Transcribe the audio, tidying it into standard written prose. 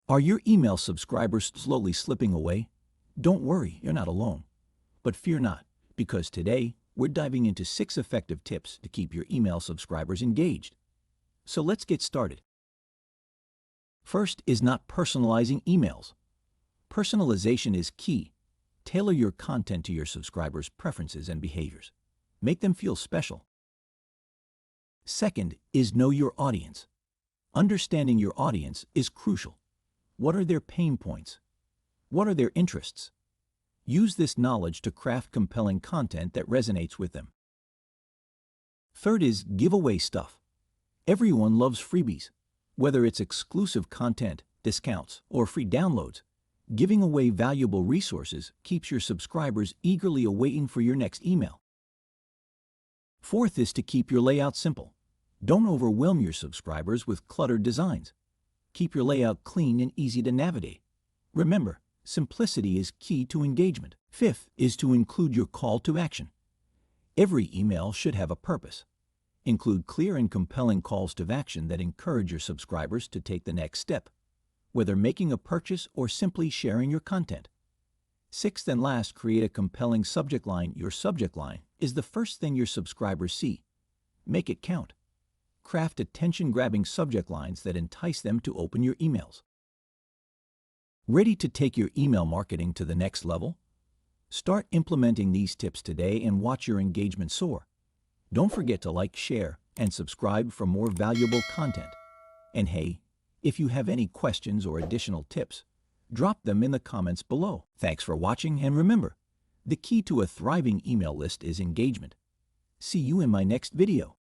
Are your email subscribers slowly slipping away? Don't worry, you're not alone. But fear not, because today we're diving into 6 effective tips to keep your email subscribers engaged. So let's get started. First is not personalizing emails. Personalization is key. Tailor your content to your subscribers' preferences and behaviors. Make them feel special. Second is know your audience. Understanding your audience is crucial. What are their pain points? What are their interests? Use this knowledge to craft compelling content that resonates with them. Third is give away stuff. Everyone loves freebies. Whether it's exclusive content, discounts, or free downloads, giving away valuable resources keeps your subscribers eagerly awaiting for your next email. Fourth is to keep your layout simple. Don't overwhelm your subscribers with cluttered designs. Keep your layout clean and easy to navigate. Remember, simplicity is key to engagement. Fifth is to include your call to action. Every email should have a purpose. Include clear and compelling calls to action that encourage your subscribers to take the next step, whether making a purchase or simply sharing your content. Sixth and last, create a compelling subject line. Your subject line is the first thing your subscribers see. Make it count. Craft attention-grabbing subject lines that entice them to open your emails. Ready to take your email marketing to the next level? Start implementing these tips today and watch your engagement soar. Don't forget to like, share, and subscribe for more valuable content. And hey, if you have any questions or additional tips, drop them in the comments below. Thanks for watching, and remember, the key to a thriving email list is engagement. See you in my next video.